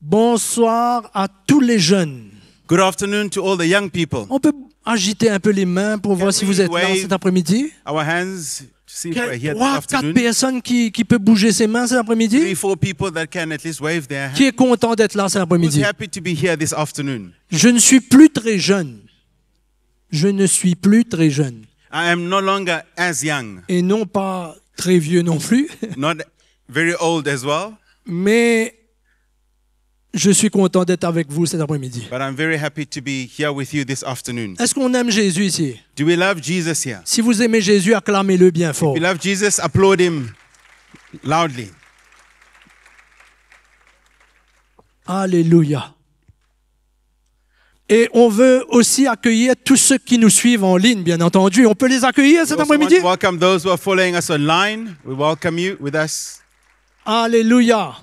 Bonsoir à tous les jeunes. Good afternoon to all the young people. On peut agiter un peu les mains pour voir si vous êtes là wave cet après-midi. Our hands to see if we're here this 3, 4 afternoon. personnes qui peuvent bouger ses mains cet 3, après-midi. 4 people that can at least wave their Qui hands. est content d'être là cet Who's après-midi? happy to be here this afternoon? Je ne suis plus très jeune. Je ne suis plus très jeune. I am no longer as young, Et non pas très vieux non plus. not very old as well, Mais je suis content d'être avec vous cet après-midi. but I'm very happy to be here with you this afternoon. Est-ce qu'on aime Jésus ici? Do we love Jesus here? Si vous aimez Jésus, acclamez-le bien fort. If we love Jesus, applaud him loudly. Alléluia. Et on veut aussi accueillir tous ceux qui nous suivent en ligne, bien entendu. On peut les accueillir We cet also want après-midi? to welcome those who are following us online. We welcome you with us. Alléluia.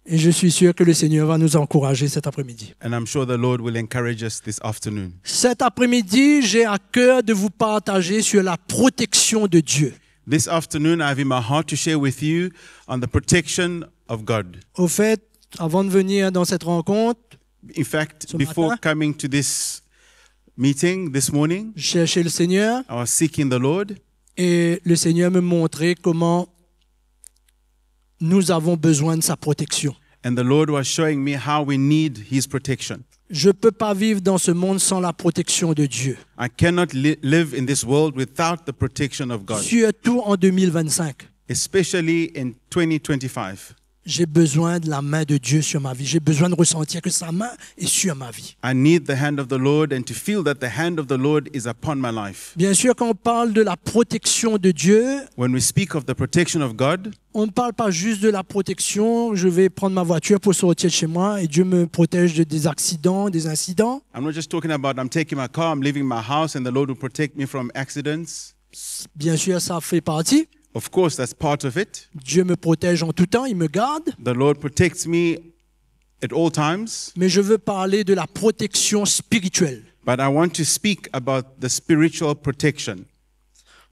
Et je suis sûr que le Seigneur va nous encourager cet après-midi. And I'm sure the Lord will encourage us this afternoon. Cet après-midi, j'ai à cœur de vous partager sur la protection de Dieu. This afternoon, I have in my heart to share with you on the protection of God. Au fait, avant de venir dans cette rencontre, In fact, Ce before matin. coming to this meeting this morning, je cherchais le Seigneur I was seeking the Lord, et le Seigneur me montrait comment nous avons besoin de sa protection. and the Lord was showing me how we need His protection. Je ne peux pas vivre dans ce monde sans la protection de Dieu, I cannot live in this world without the protection of God, surtout en 2025. especially in 2025. J'ai besoin de la main de Dieu sur ma vie. J'ai besoin de ressentir que sa main est sur ma vie. I need the hand of the Lord and to feel that the hand of the Lord is upon my life. Bien sûr, quand on parle de la protection de Dieu, When we speak of the protection of God, on ne parle pas juste de la protection. Je vais prendre ma voiture pour sortir de chez moi et Dieu me protège des accidents, des incidents. I'm not just talking about I'm taking my car, I'm leaving my house, and the Lord will protect me from accidents. Bien sûr, ça fait partie. Of course, that's part of it. Dieu me protège en tout temps, il me garde. The Lord protects me at all times. Mais je veux parler de la protection spirituelle. But I want to speak about the spiritual protection.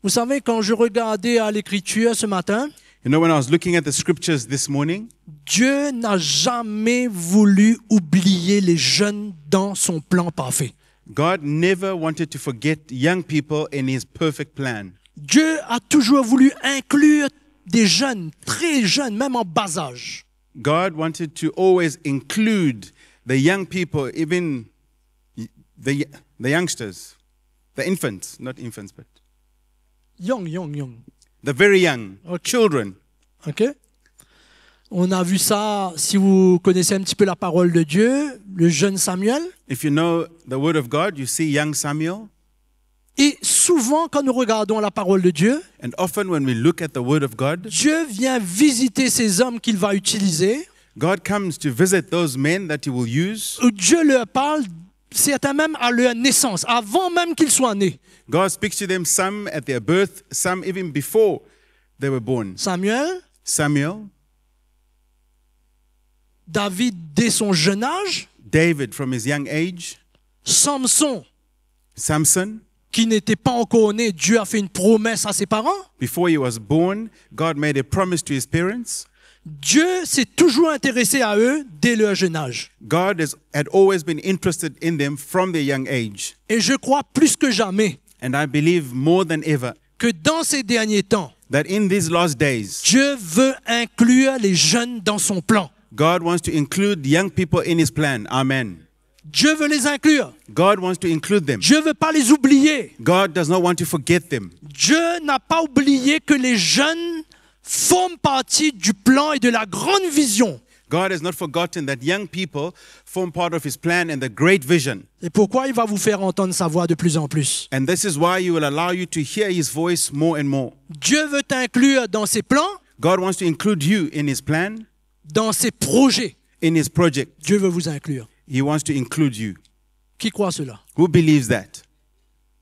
Vous savez, quand je regardais à l'Écriture ce matin, You know, when I was looking at the scriptures this morning, Dieu n'a jamais voulu oublier les jeunes dans son plan parfait. God never wanted to forget young people in His perfect plan. Dieu a toujours voulu inclure des jeunes, très jeunes, même en bas âge. God wanted to always include the young people, even the youngsters, the infants, not infants, but Young. the very young, Okay. children. OK? On a vu ça, si vous connaissez un petit peu la parole de Dieu, le jeune Samuel. If you know the word of God, you see young Samuel. Et souvent, quand nous regardons la parole de Dieu, And often when we look at the word of God, Dieu vient visiter ces hommes qu'il va utiliser. God comes to visit those men that He will use. Dieu leur parle, certains même à leur naissance, avant même qu'ils soient nés. God speaks to them, some at their birth, some even before they were born. Samuel, Samuel, David dès son jeune âge, David from his young age, Samson, Samson, qui n'était pas encore né, Dieu a fait une promesse à ses parents. before he was born, God made a promise to his parents. Dieu s'est toujours intéressé à eux dès leur jeune âge. God had always been interested in them from their young age. Et je crois plus que jamais And I believe more than ever que dans ces derniers temps, that in these last days, Dieu veut inclure les jeunes dans son plan. God wants to include young people in his plan. Amen. Dieu veut les inclure. God wants to include them. Dieu ne veut pas les oublier. God does not want to forget them. Dieu n'a pas oublié que les jeunes forment partie du plan et de la grande vision. God has not forgotten that young people form part of his plan and the great vision. C'est pourquoi il va vous faire entendre sa voix de plus en plus. And this is why he will allow you to hear his voice more and more. Dieu veut t'inclure dans ses plans, God wants to include you in his plan, dans ses projets. in his project. Dieu veut vous inclure. He wants to include you. Qui croit cela? Who believes that?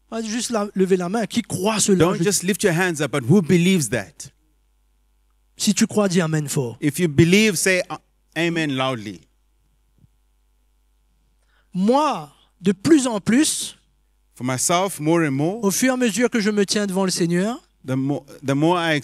Pas juste lever la main. Qui croit cela? Don't just lift your hands up, but who believes that? Si tu crois, dis Amen fort. If you believe, say amen loudly. Moi, de plus en plus, For myself, more and more, au fur et à mesure que je me tiens devant le Seigneur, the more I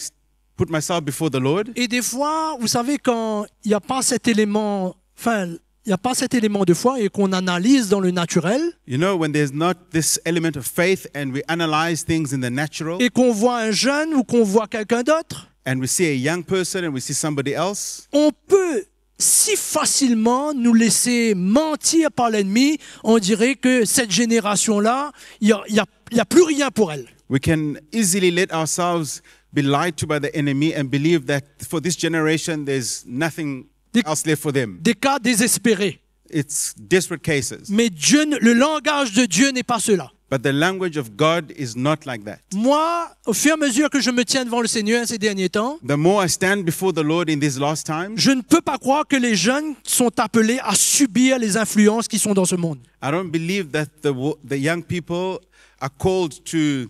put myself before the Lord. et des fois, vous savez, quand il n'y a pas cet élément enfin, il n'y a pas cet élément de foi et qu'on analyse dans le naturel You know, when there's not this element of faith and we analyze things in the natural et qu'on voit un jeune ou qu'on voit quelqu'un d'autre, and we see a young person and we see somebody else, on peut si facilement nous laisser mentir par l'ennemi. On dirait que cette génération-là, il n'y a plus rien pour elle. we can easily let ourselves be lied to by the enemy and believe that for this generation there's nothing else left for them. Des cas désespérés. It's desperate cases. Mais Dieu, le langage de Dieu n'est pas cela. But the language of God is not like that. Moi, au fur et à mesure que je me tiens devant le Seigneur ces derniers temps, The more I stand before the Lord in these last times, je ne peux pas croire que les jeunes sont appelés à subir les influences qui sont dans ce monde. I don't believe that the young people are called to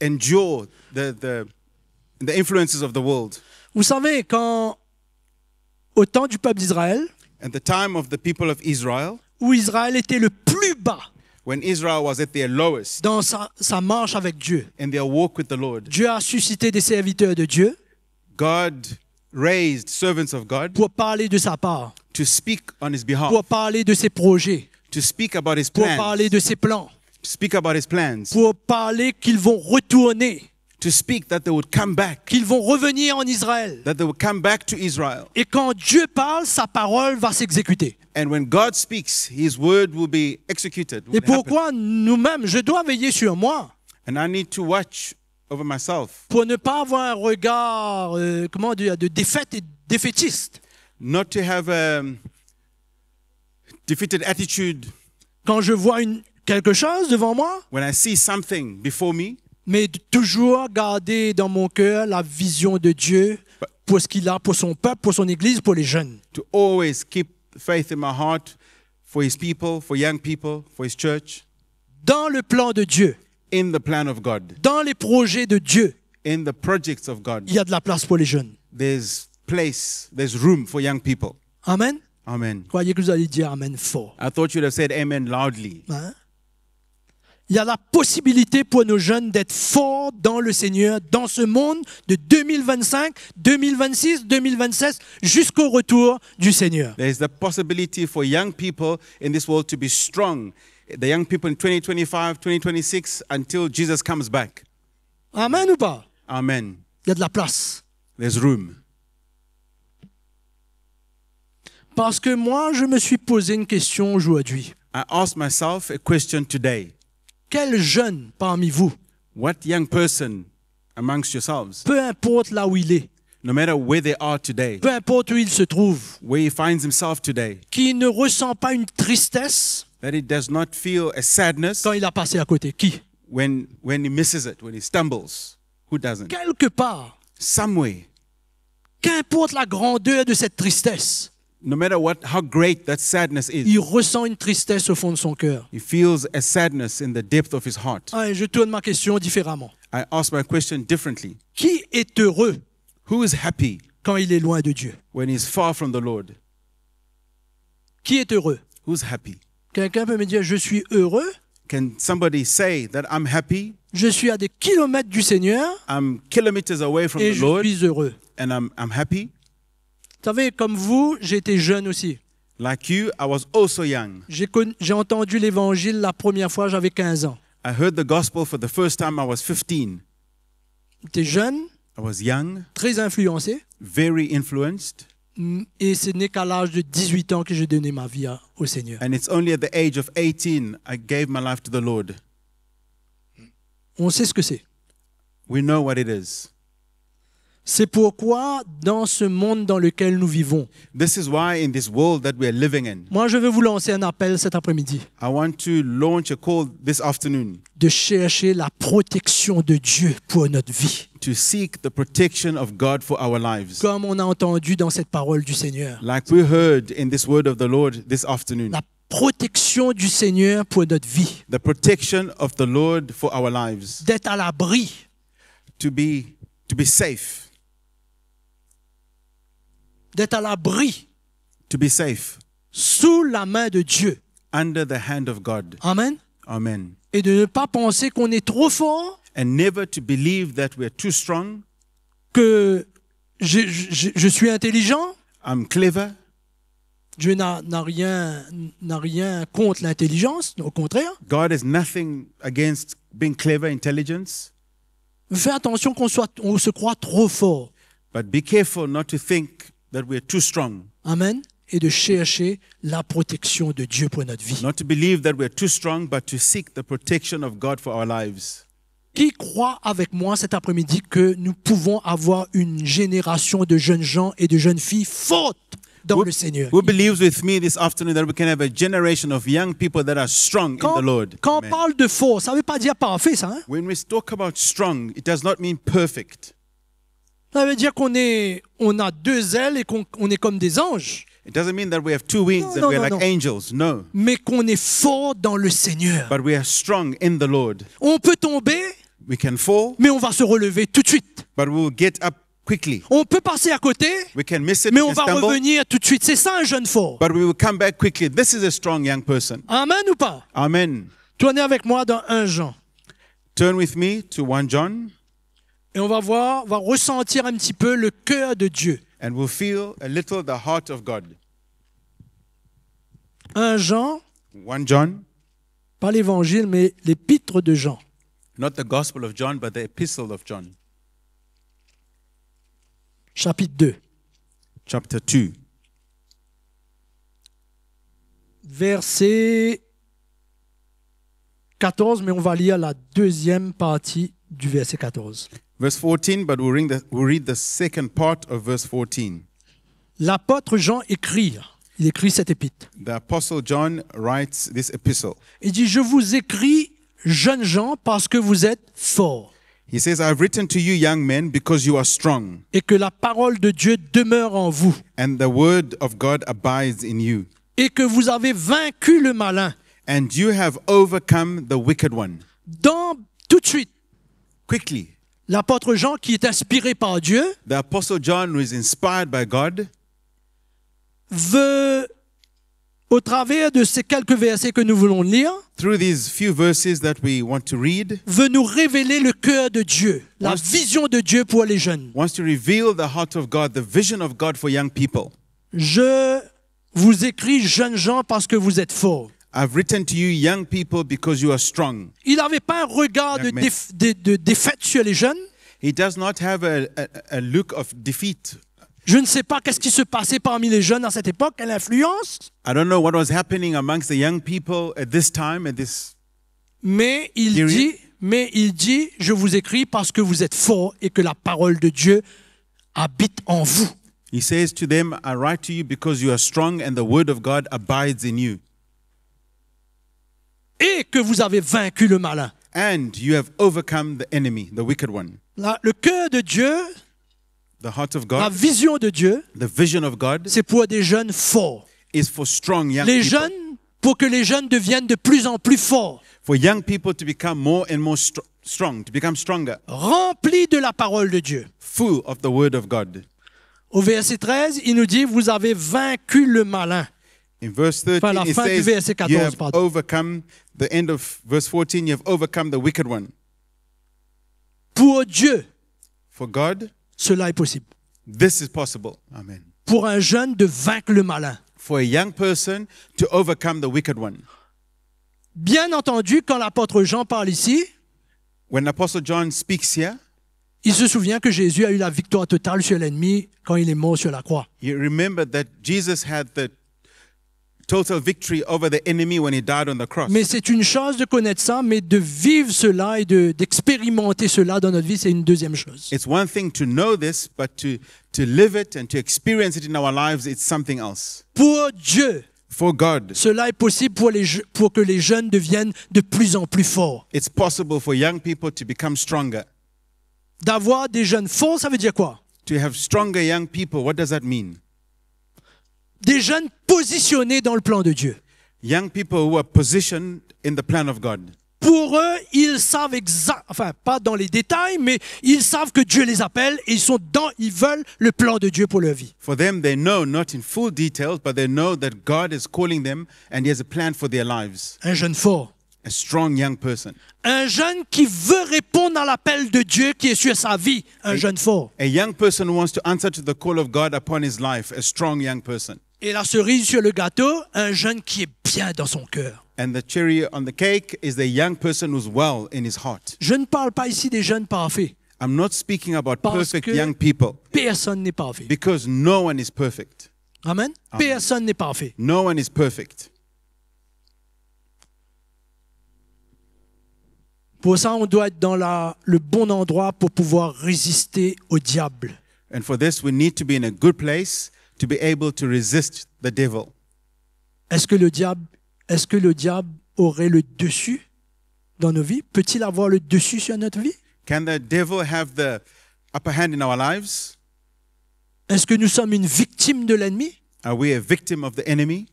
endure the influences of the world. Vous savez, au temps du peuple d'Israël, At the time of the people of Israel, où Israël était le plus bas when Israel was at their lowest dans sa marche avec Dieu, in their walk with the Lord, Dieu a suscité des serviteurs de Dieu God raised servants of God pour parler de sa part, to speak on his behalf, pour parler de ses projets, to speak about his pour plans, parler de ses plans, to speak about his plans, pour parler qu'ils vont retourner, to speak that they would come back, qu'ils vont revenir en Israël. that they would come back to Israel. Et quand Dieu parle, sa parole va s'exécuter. And when God speaks, his word will be executed. Et will happen. pourquoi nous-mêmes, je dois veiller sur moi And I need to watch over myself, pour ne pas avoir un regard, comment dire, de défaite et défaitiste. not to have a defeated attitude Quand je vois quelque chose devant moi, when I see something before me, mais de toujours garder dans mon cœur la vision de Dieu pour ce qu'il a pour son peuple, pour son Église, pour les jeunes. to always keep faith in my heart for his people, for young people, for his church, Dans le plan de Dieu, in the plan of God, dans les projets de Dieu, in the projects of God. il y a de la place pour les jeunes. There's place, there's room for young people. Amen. Amen. Croyez que vous allez dire Amen fort. I thought you'd have said amen loudly. Hein? Il y a la possibilité pour nos jeunes d'être forts dans le Seigneur, dans ce monde de 2025, 2026, 2027, jusqu'au retour du Seigneur. There's the possibility for young people in this world to be strong. The young people in 2025, 2026, until Jesus comes back. Amen ou pas? Amen. Il y a de la place. There's room. Parce que moi, je me suis posé une question aujourd'hui. I asked myself a question today. Quel jeune parmi vous, What young person amongst yourselves, peu importe là où il est, no matter where they are today, peu importe où il se trouve, where he finds himself today, qui ne ressent pas une tristesse that he does not feel a sadness quand il a passé à côté? Qui? when he misses it, when he stumbles? Who doesn't? Quelque part, Somewhere, qu'importe la grandeur de cette tristesse, no matter how great that sadness is, il ressent une tristesse au fond de son cœur. he feels a sadness in the depth of his heart. Ah, et je tourne ma question différemment. I ask my question differently. Qui est heureux Who is happy quand il est loin de Dieu? when he's far from the Lord? Qui est heureux? Who's happy? Quelqu'un peut me dire, je suis heureux, Can somebody say that I'm happy? je suis à des kilomètres du Seigneur I'm kilometers away from et the je Lord suis heureux. and I'm happy? Vous savez, comme vous, j'ai été jeune aussi. Like you, I was also young. J'ai entendu l'évangile la première fois, j'avais 15 ans. I heard the gospel for the first time I was 15. J'étais jeune, I was young, très influencé, very influenced, et ce n'est qu'à l'âge de 18 ans que j'ai donné ma vie au Seigneur. and it's only at the age of 18 I gave my life to the Lord. On sait ce que c'est. We know what it is. C'est pourquoi, dans ce monde dans lequel nous vivons, This is why in this world that we are living in, moi je veux vous lancer un appel cet après-midi I want to launch a call this afternoon de chercher la protection de Dieu pour notre vie, to seek the protection of God for our lives. comme on a entendu dans cette parole du Seigneur. Like we heard in this word of the Lord this afternoon. La protection du Seigneur pour notre vie, The protection of the Lord for our lives. d'être à l'abri, To be safe. d'être à l'abri To be safe. sous la main de Dieu. Under the hand of God. Amen. Amen. Et de ne pas penser qu'on est trop fort, And never to believe that we are too strong. que je suis intelligent, I'm clever. Dieu n'a rien contre l'intelligence, au contraire. God has nothing against being clever, intelligence. Fais attention qu'on se croit trop fort. But be careful not to think that we're too strong. Amen. Et de chercher la protection de Dieu pour notre vie. Not to believe that we're too strong, but to seek the protection of God for our lives. Qui croit avec moi cet après-midi que nous pouvons avoir une génération de jeunes gens et de jeunes filles fortes dans le Seigneur? Who believes with me this afternoon that we can have a generation of young people that are strong in the Lord? Quand on Amen. parle de fort, ça ne veut pas dire parfait, ça. Hein? When we talk about strong, it does not mean perfect. Ça veut dire on a deux ailes et qu'on est comme des anges, It doesn't mean that we have two wings and No, we're no, like no. angels. No. mais qu'on est fort dans le Seigneur. But we are strong in the Lord. On peut tomber, We can fall, mais on va se relever tout de suite. but we will get up quickly. On peut passer à côté, We can miss it, mais we on can va stumble, revenir tout de suite. C'est ça un jeune fort. but we will come back quickly. This is a strong young person. Amen ou pas? Amen. Tournez avec moi dans 1 Jean. Turn with me to 1 John, Et on va ressentir un petit peu le cœur de Dieu. and we'll feel a little the heart of God. 1 Jean, 1 John, pas l'évangile, mais l'épître de Jean. not the Gospel of John, but the Epistle of John, Chapitre 2, chapter 2, verset 14, mais on va lire la deuxième partie du verset 14. verse 14, but we'll read the second part of verse 14. L'apôtre Jean il écrit cette épître. The Apostle John writes this epistle. Il dit, je vous écris, jeunes gens, parce que vous êtes forts, He says, I have written to you, young men, because you are strong, et que la parole de Dieu demeure en vous, and the word of God abides in you, et que vous avez vaincu le malin. and you have overcome the wicked one. Tout de suite, Quickly, l'apôtre Jean, qui est inspiré par Dieu, the Apostle John, who is inspired by God, veut, au travers de ces quelques versets que nous voulons lire, through these few verses that we want to read, veut nous révéler le cœur de Dieu, la Once- vision de Dieu pour les jeunes. wants to reveal the heart of God, the vision of God for young people. Je vous écris, jeunes gens, parce que vous êtes forts. I've written to you, young people, because you are strong. Il n'avait pas un regard de Young men. de défaite sur les jeunes. He does not have a look of defeat. Je ne sais pas qu'est-ce qui se passait parmi les jeunes à cette époque, quelle influence, I don't know what was happening amongst the young people at this time, at this. mais il Period. dit, je vous écris parce que vous êtes forts et que la parole de Dieu habite en vous. He says to them, I write to you because you are strong and the word of God abides in you. Et que vous avez vaincu le malin. And you have overcome the enemy, the wicked one. Le cœur de Dieu, The heart of la God, vision de Dieu, the vision of God c'est pour des jeunes forts. is for strong young Les people. jeunes, pour que les jeunes deviennent de plus en plus forts, For young people to become more and more strong, to become stronger, remplis de la parole de Dieu. full of the word of God. Au verset 13, il nous dit, vous avez vaincu le malin. In verse 13, Enfin, la it fin du says, verset 14, you have pardon. overcome, the end of verse 14, you have overcome the wicked one. Pour Dieu, For God, cela est possible. this is possible. Amen. Pour un jeune de vaincre le malin. For a young person to overcome the wicked one. Bien entendu, quand l'apôtre Jean parle ici, When Apostle John speaks here, il se souvient que Jésus a eu la victoire totale sur l'ennemi quand il est mort sur la croix. you remember that Jesus had the total victory over the enemy when he died on the cross. Mais c'est une chose de connaître ça, mais de vivre cela et d'expérimenter cela dans notre vie, c'est une deuxième chose. It's one thing to know this, but to live it and to experience it in our lives, it's something else. Pour Dieu, For God, cela est possible pour que les jeunes deviennent de plus en plus forts. it's possible for young people to become stronger. D'avoir des jeunes forts, ça veut dire quoi? To have stronger young people, what does that mean? Des jeunes positionnés dans le plan de Dieu. Young people who are positioned in the plan of God. Pour eux, ils savent enfin pas dans les détails, mais ils savent que Dieu les appelle et ils veulent le plan de Dieu pour leur vie. For them, they know, not in full details, but they know that God is calling them and He has a plan for their lives. Un jeune fort. A strong young person. Un jeune qui veut répondre à l'appel de Dieu qui est sur sa vie. Un jeune fort. A young person who wants to answer to the call of God upon his life. A strong young person. Et la cerise sur le gâteau, un jeune qui est bien dans son cœur. And the cherry on the cake is the young person who's well in his heart. Je ne parle pas ici des jeunes parfaits. I'm not speaking about Parce perfect que- young people Personne n'est parfait. because no one is perfect. Amen. Personne n'est parfait. No one is perfect. Pour ça, on doit être dans le bon endroit pour pouvoir résister au diable. And for this, we need to be in a good place to be able to resist the devil. Est-ce que le diable aurait le dessus dans nos vies? Peut-il avoir le dessus sur notre vie? Can the devil have the upper hand in our lives? Est-ce que nous sommes une victime de l'ennemi? Are we a victim of the enemy?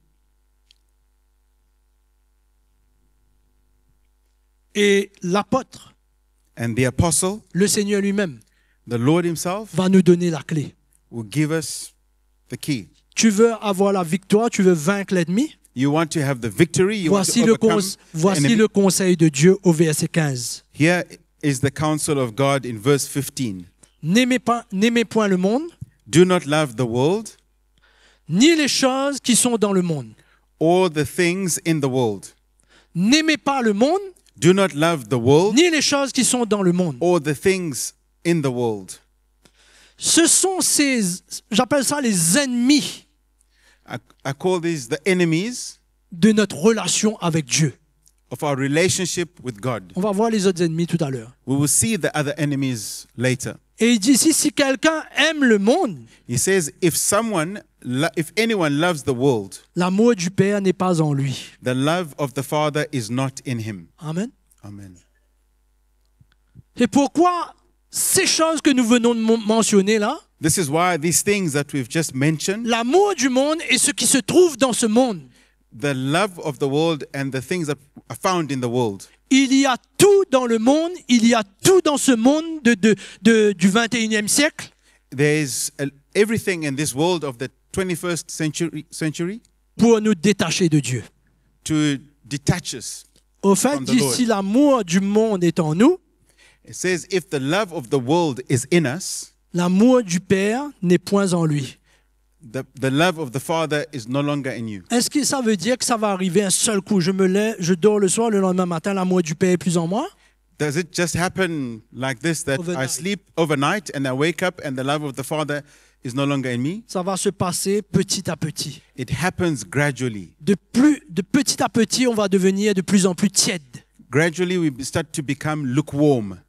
Et l'apôtre, And the apostle, le Seigneur lui-même, the Lord himself, va nous donner la clé. will give us the key. Tu veux avoir la victoire, tu veux vaincre l'ennemi? You want to have the victory, you want Voici, to overcome the voici enemy. le conseil de Dieu au verset 15. Here is the counsel of God in verse 15. N'aimez point le monde, Do not love the world ni les choses qui sont dans le monde. or the things in the world. N'aimez pas le monde, Do not love the world ni les choses qui sont dans le monde. or the things in the world. Ce sont j'appelle ça les ennemis I call these the enemies de notre relation avec Dieu. of our relationship with God. On va voir les autres ennemis tout à l'heure. We will see the other enemies later. Et il dit ici, si quelqu'un aime le monde, He says, if anyone loves the world, l'amour du Père n'est pas en lui. the love of the Father is not in him. Amen. Amen. C'est pourquoi ces choses que nous venons de mentionner là, This is why these things that we've just mentioned, l'amour du monde et ce qui se trouve dans ce monde, the love of the world and the things that are found in the world. il y a tout dans le monde, il y a tout dans ce monde du 21e siècle There's everything in this world of the 21st century pour nous détacher de Dieu. to detach us. Au fait, From the dit, Lord. si l'amour du monde est en nous, It says, if the love of the world is in us, l'amour du Père n'est point en lui. the love of the Father is no longer in you. Est-ce que ça veut dire que ça va arriver un seul coup? Je me lève, je dors le soir, le lendemain matin, l'amour du Père est plus en moi? Does it just happen like this, that I Overnight. sleep overnight and I wake up and the love of the Father is no longer in me? Ça va se passer petit à petit. It happens gradually. De petit à petit, on va devenir de plus en plus tiède. Gradually, we start to become lukewarm.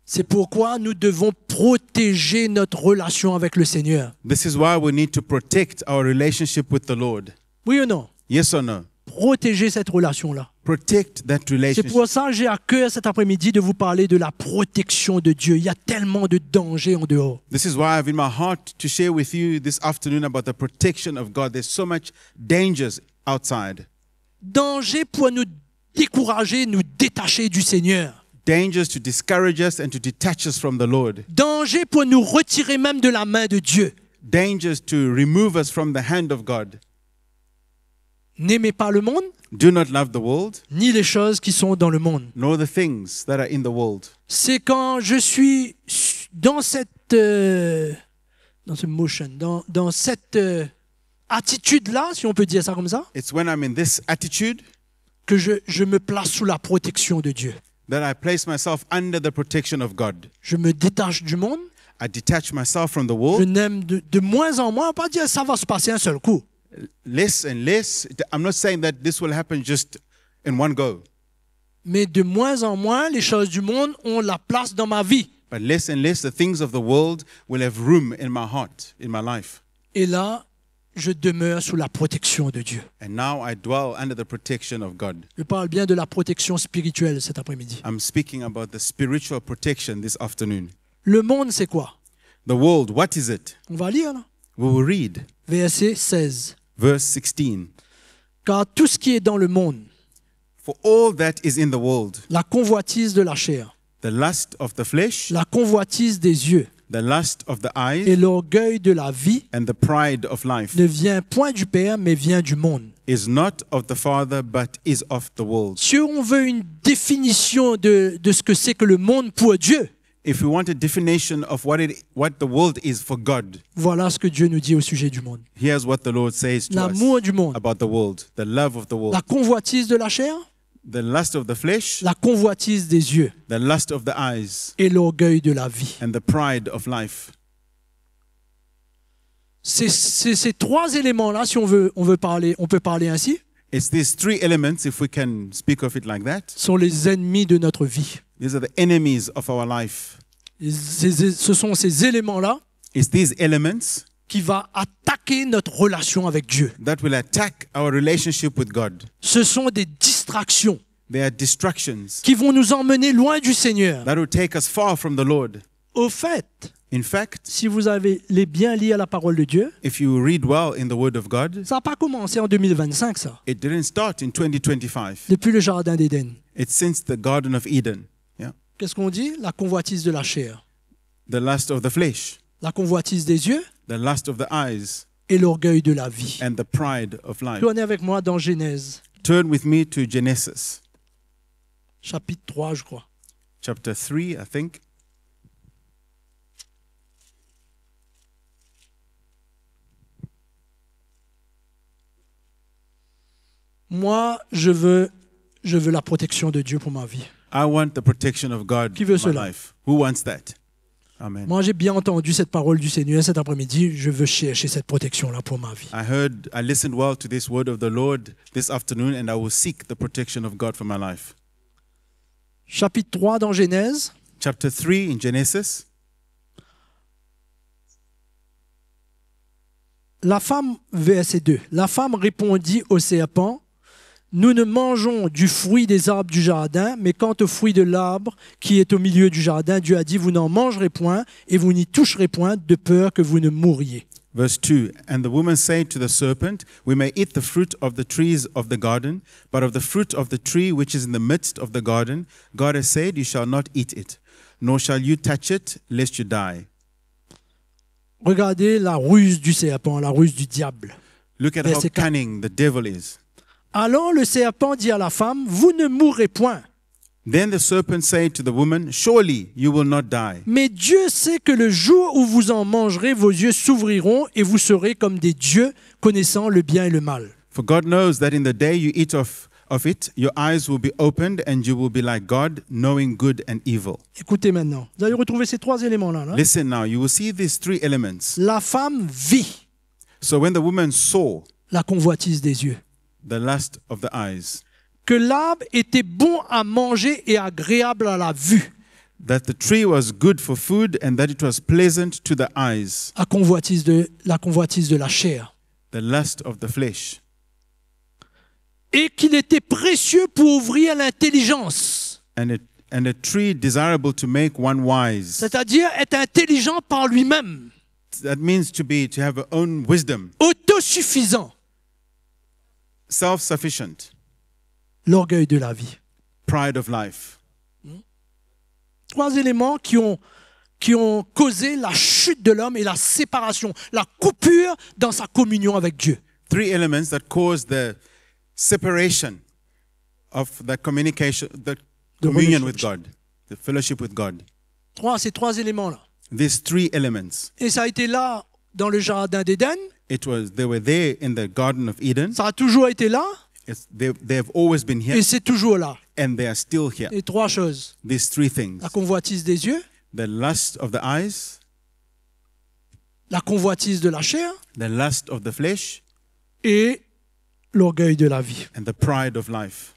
C'est pourquoi nous devons protéger notre relation avec le Seigneur. This is why we need to protect our relationship with the Lord. Oui ou non? Yes or no? Protéger cette relation-là. Protect that C'est relationship. pour ça que j'ai à cœur cet après-midi de vous parler de la protection de Dieu. Il y a tellement de dangers en dehors. This is why I have in my heart to share with you this afternoon about the protection of God. There's so much dangers outside. Dangers pour nous décourager, nous détacher du Seigneur. Dangers to discourage us and to detach us from the Lord. Danger pour nous retirer même de la main de Dieu. Dangers to remove us from the hand of God. N'aimez pas le monde, Do not love the world, ni les choses qui sont dans le monde. nor the things that are in the world. C'est quand je suis dans cette attitude-là, si on peut dire ça comme ça, It's when I'm in this attitude que je me place sous la protection de Dieu. that I place myself under the protection of God. Je me détache du monde, I detach myself from the je world n'aime de moins en moins, on ne va pas dire ça va se passer un seul coup. less and less. I'm not saying that this will happen just in one go, Mais de moins en moins, les choses du monde ont la place dans ma vie. but less and less the things of the world will have room in my heart, in my life. Et là, je demeure sous la protection de Dieu. And now I dwell under the protection of God. Je parle bien de la protection spirituelle cet après-midi. I'm speaking about the spiritual protection this afternoon. Le monde, c'est quoi? The world, what is it? On va lire, là. We will read Verset 16. verse 16. Car tout ce qui est dans le monde, For all that is in the world, la convoitise de la chair, the lust of the flesh, la convoitise des yeux the lust of the et eyes, l'orgueil de la vie and the pride of life, ne vient point du Père, mais vient du monde. is not of the Father, but is of the world. Si on veut une définition de ce que c'est que le monde pour Dieu, If we want a definition of what the world is for God, voilà ce que Dieu nous dit au sujet du monde. here's what the Lord says to us L'amour du monde, about the world, the love of the world, la convoitise de la chair, the lust of the flesh, la convoitise des yeux the lust of the eyes, et l'orgueil de la vie. and the pride of life. C'est ces trois éléments-là, si on peut parler ainsi, It's these three elements, if we can speak of it like that. sont les ennemis de notre vie. These are the enemies of our life. Ce sont ces éléments-là It's these elements qui vont attaquer notre relation avec Dieu. that will attack our relationship with God. Ce sont des distractions They are distractions qui vont nous emmener loin du Seigneur. that will take us far from the Lord. Au fait, In fact, si vous avez les bien liés à la parole de Dieu, if you read well in the Word of God, ça n'a pas commencé en 2025, ça, it didn't start in 2025. depuis le Jardin d'Éden. It's since the Garden of Eden. Yeah. Qu'est-ce qu'on dit? La convoitise de la chair, The lust of the flesh, la convoitise des yeux the lust of the eyes, et l'orgueil de la vie. and the pride of life. Tournez avec moi dans Genèse, Turn with me to Genesis, chapitre 3, je crois. chapter 3, I think. Moi, je veux la protection de Dieu pour ma vie. I want the protection of God Qui veut in my cela? life. Who wants that? Amen. Moi, j'ai bien entendu cette parole du Seigneur cet après-midi. Je veux chercher cette protection-là pour ma vie. I listened well to this word of the Lord this afternoon, and I will seek the protection of God for my life. Chapitre 3 dans Genèse, Chapter 3 in Genesis. la femme, verset 2, la femme répondit au serpent, nous ne mangeons du fruit des arbres du jardin, mais quant au fruit de l'arbre qui est au milieu du jardin, Dieu a dit, vous n'en mangerez point et vous n'y toucherez point de peur que vous ne mouriez. Verse 2, And the woman said to the serpent, We may eat the fruit of the trees of the garden, but of the fruit of the tree which is in the midst of the garden, God has said, You shall not eat it, nor shall you touch it, lest you die. Regardez la ruse du serpent, la ruse du diable. Look at how Verset 4. cunning the devil is. Alors le serpent dit à la femme, vous ne mourrez point. Then the serpent said to the woman, Surely you will not die. Mais Dieu sait que le jour où vous en mangerez, vos yeux s'ouvriront et vous serez comme des dieux, connaissant le bien et le mal. For God knows that in the day you eat of it, your eyes will be opened, and you will be like God, knowing good and evil. Écoutez maintenant, vous allez retrouver ces trois éléments-là. Là. Listen now, you will see these three elements. La femme vit So when the woman saw la convoitise des yeux, the lust of the eyes, que l'arbre était bon à manger et agréable à la vue, that the tree was good for food and that it was pleasant to the eyes, la convoitise de la chair, the lust of the flesh, et qu'il était précieux pour ouvrir l'intelligence, and a tree desirable to make one wise. c'est-à-dire être intelligent par lui-même, That means to have our own wisdom, autosuffisant, self-sufficient, l'orgueil de la vie. pride of life. Trois éléments qui ont causé la chute de l'homme et la séparation, la coupure dans sa communion avec Dieu. Three elements that cause the separation of the communication, the communion with God, the fellowship with God. Ces trois éléments-là. These three elements. Et ça a été là dans le jardin d'Éden. They were there in the Garden of Eden. Ça a toujours été là They have always been here, et c'est toujours là. and they are still here. Et trois choses. These three things: La convoitise des yeux, the lust of the eyes, la convoitise de la chair the lust of the flesh, et l'orgueil de la vie. and the pride of life.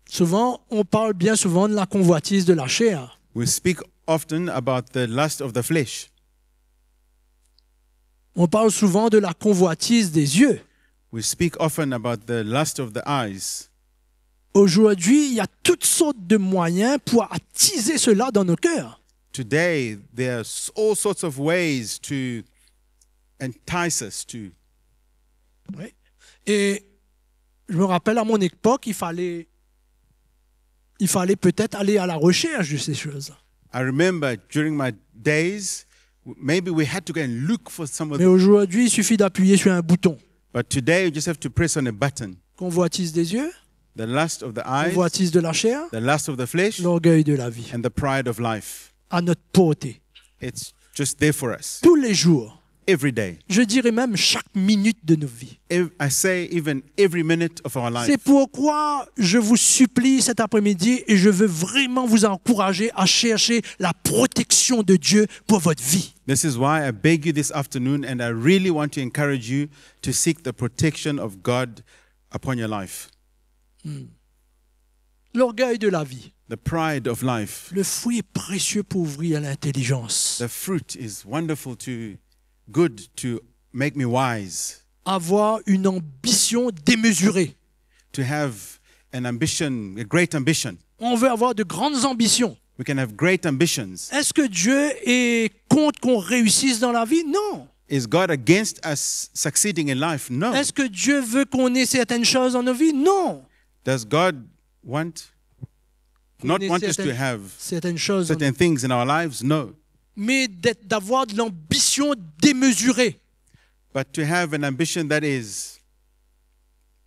Souvent, on parle bien souvent de la convoitise de la chair. We speak often about the lust of the flesh. On parle souvent de la convoitise des yeux. We speak often about the lust of the eyes. Aujourd'hui, il y a toutes sortes de moyens pour attiser cela dans nos cœurs. Today, there are all sorts of ways to entice us to. Oui. Et je me rappelle à mon époque, il fallait peut-être aller à la recherche de ces choses. I remember during my days, maybe we had to go and look for some of Mais them. aujourd'hui, il suffit d'appuyer sur un bouton. But today, you just have to press on a button. Convoitise des yeux, the lust of the eyes, convoitise de la chair, the lust of the flesh, l'orgueil de la vie, and the pride of life. à notre portée, It's just there for us tous les jours. every day. Je dirais même chaque minute de nos vies. I say even every minute of our life. C'est pourquoi je vous supplie cet après-midi et je veux vraiment vous encourager à chercher la protection de Dieu pour votre vie. This is why I beg you this afternoon, and I really want to encourage you to seek the protection of God upon your life. L'orgueil de la vie. The pride of life. Le fruit est précieux pour ouvrir l'intelligence. The fruit is wonderful good to make me wise, Avoir une ambition démesurée. to have an ambition, a great ambition. On veut avoir de grandes ambitions. We can have great ambitions. Est-ce que Dieu est contre qu'on réussisse dans la vie? Non. Is God against us succeeding in life? No. Est-ce que Dieu veut qu'on ait certaines choses dans nos vies? Non. Does God not want us to have certaines choses, certain things in our lives? No. mais d'avoir de l'ambition démesurée. But to have an ambition that is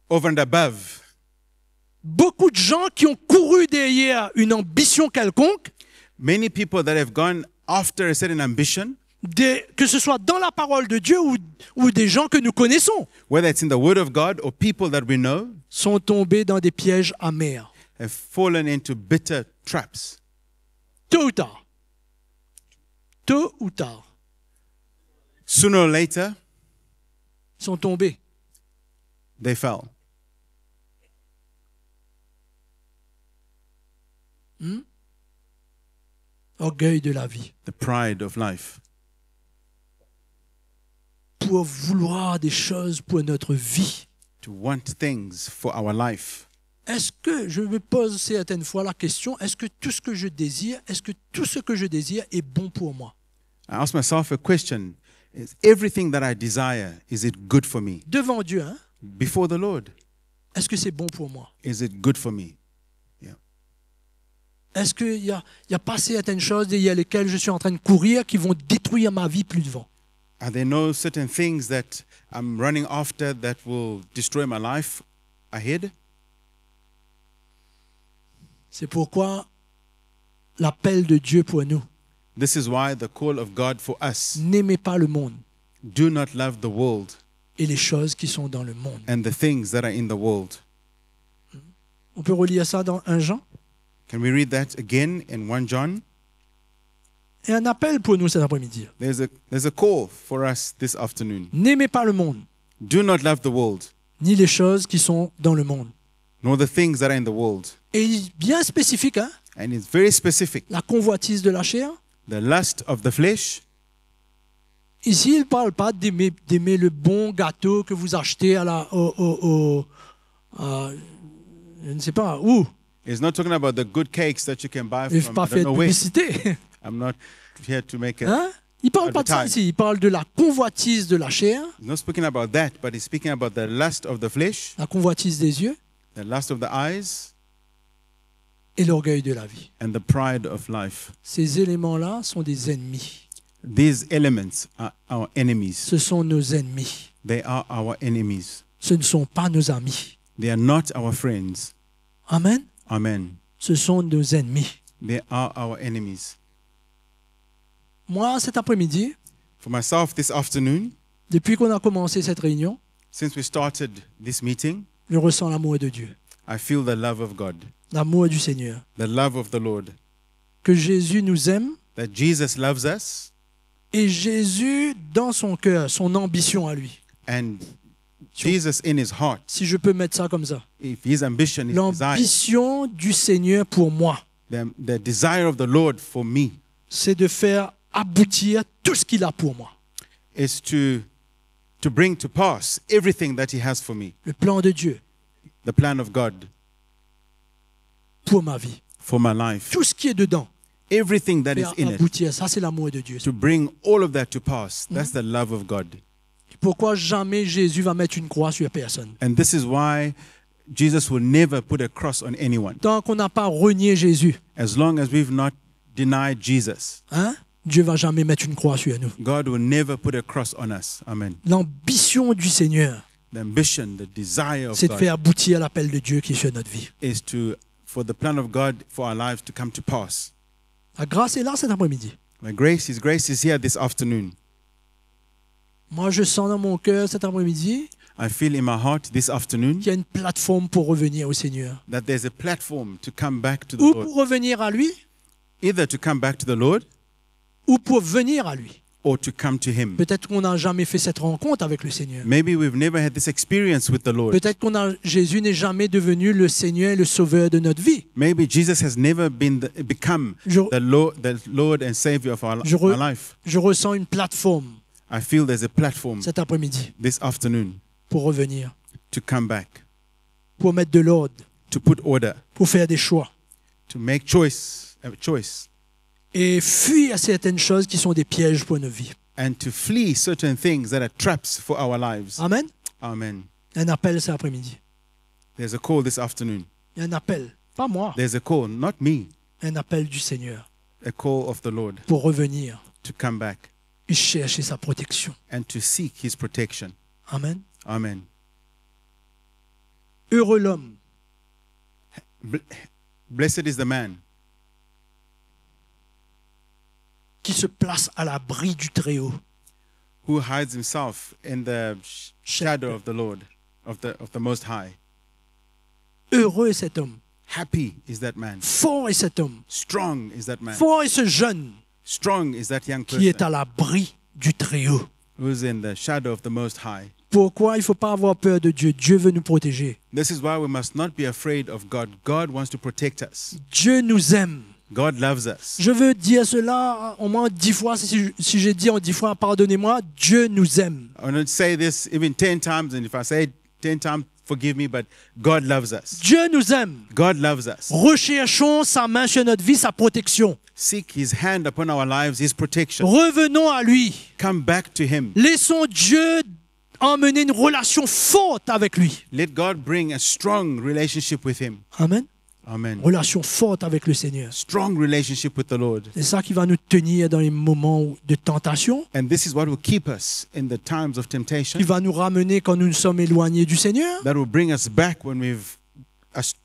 over and above. Beaucoup de gens qui ont couru derrière une ambition quelconque, Many people that have gone after a certain ambition, que ce soit dans la parole de Dieu ou des gens que nous connaissons, whether it's in the Word of God or people that we know, sont tombés dans des pièges amers. have fallen into bitter traps. Tôt ou tard. Tôt ou tard. Sooner or later, Ils sont tombés. they fell. Orgueil de la vie. The pride of life. Pour vouloir des choses pour notre vie. To want things for our life. Est-ce que, je me pose certaines fois la question, est-ce que tout ce que je désire est bon pour moi? I ask myself a question. Is everything that I desire, is it good for me? Devant Dieu, hein? Before the Lord, Est-ce que c'est bon pour moi? is it good for me? Yeah. Est-ce qu'il y a pas certaines choses derrière lesquelles je suis en train de courir qui vont détruire ma vie plus devant? Are there no certain things that I'm running after that will destroy my life ahead? C'est pourquoi l'appel de Dieu pour nous, This is why the call of God for us, n'aimez pas le monde do not love the world et les choses qui sont dans le monde. and the things that are in the world. On peut relire ça dans 1 Jean. Can we read that again in 1 John? Et un appel pour nous cet après-midi. There's a call for us this afternoon. N'aimez pas le monde, Do not love the world, ni les choses qui sont dans le monde. nor the things that are in the world. Et bien spécifique, hein? And it's very specific. La convoitise de la chair. The lust of the flesh. Ici, il ne parle pas d'aimer le bon gâteau que vous achetez je ne sais pas où. He's not talking about the good cakes that you can buy Je ne vais from pas I don't faire de know where. publicité. I'm not here to make a... Hein? Il ne parle pas de ça Advertise. ici. Il parle de la convoitise de la chair, He's not speaking about that, but he's speaking about the lust of the flesh, la convoitise des yeux the lust of the eyes, et l'orgueil de la vie. and the pride of life. Ces éléments-là sont des ennemis. These elements are our enemies. Ce sont nos ennemis. They are our enemies. Ce ne sont pas nos amis. They are not our friends. Amen. Amen. Ce sont nos ennemis. They are our enemies. Moi, cet après-midi, For myself, this afternoon, depuis qu'on a commencé cette réunion, since we started this meeting, je ressens l'amour de Dieu, I feel the love of God, l'amour du Seigneur. the love of the Lord, Que Jésus nous aime that Jesus loves us, et Jésus, dans son cœur, son ambition à lui. and Jesus in his heart, Si je peux mettre ça comme ça. if his ambition, his desire, L'ambition du Seigneur pour moi, the desire of the Lord for me c'est de faire aboutir tout ce qu'il a pour moi. is to bring to pass everything that he has for me, Le plan de Dieu the plan of God pour ma vie. for my life, Tout ce qui est dedans, everything that is faire in it, aboutir. Ça, c'est l'amour de Dieu. to bring all of that to pass. That's the love of God. Pourquoi jamais Jésus va mettre une croix sur personne? And this is why Jesus will never put a cross on anyone. Tant qu'on n'a pas renié Jésus, As long as we've not denied Jesus, hein, Dieu va jamais mettre une croix sur nous. God will never put a cross on us. Amen. L'ambition du Seigneur, The ambition, the desire of c'est de God faire aboutir l'appel de Dieu qui est sur notre vie. is for the plan of God for our lives to come to pass. La grâce est là cet après-midi. My grace, His grace is here this afternoon. Moi, je sens dans mon cœur cet après-midi I feel in my heart this afternoon qu'il y a une plateforme pour revenir au Seigneur. that there's a platform to come back to the Ou Lord. pour revenir à lui, Either to come back to the Lord ou pour venir à lui. or to come to Him. Peut-être qu'on n'a jamais fait cette rencontre avec le Seigneur. Maybe we've never had this experience with the Lord. Peut-être Jésus n'est jamais devenu le Seigneur et le Sauveur de notre vie. Maybe Jesus has never become Je, the Lord and Savior of our life. je ressens une plateforme I feel there's a platform cet après-midi this afternoon pour revenir, to come back, pour mettre de l'ordre, to put order, pour faire des choix to make a choice, et fuir certaines choses qui sont des pièges pour nos vies. and to flee certain things that are traps for our lives. Amen. Amen. Un appel cet après-midi. There's a call this afternoon. Il y a un appel, pas moi, There's a call, not me, un appel du Seigneur a call of the Lord pour revenir to come back et chercher sa protection. and to seek His protection. Amen. Amen. Heureux l'homme Blessed is the man qui se place à l'abri du Très-Haut. who hides himself in the shadow of the Lord, of the Most High. Heureux est cet homme. Happy is that man. Fort est cet homme. Strong is that man. Fort est ce jeune Strong is that young qui est person à l'abri du Très-Haut. who's in the shadow of the Most High. Pourquoi il ne faut pas avoir peur de Dieu? Dieu veut nous protéger. This is why we must not be afraid of God. God wants to protect us. Dieu nous aime. God loves us. Je veux dire cela au moins 10 fois. Si j'ai dit en 10 fois, pardonnez-moi, Dieu nous aime. I want to say this even 10 times, and if I say it 10 times, forgive me, but God loves us. Dieu nous aime. God loves us. Recherchons sa main sur notre vie, sa protection. Seek His hand upon our lives, His protection. Revenons à lui. Come back to Him. Laissons Dieu emmener une relation forte avec lui. Let God bring a strong relationship with Him. Amen. Amen. Relation forte avec le Seigneur. Strong relationship with the Lord. C'est ça qui va nous tenir dans les moments de tentation, And this is what will keep us in the times of qui temptation. va nous ramener quand nous sommes éloignés du Seigneur That will bring us back when we've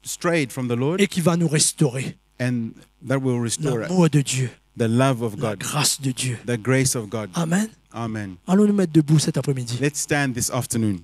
strayed from the Lord. et qui va nous restaurer. And that will restore us. L'amour de Dieu, The love of la God. grâce de Dieu. The grace of God. Amen. Amen. Allons nous mettre debout cet après-midi. Let's stand this afternoon.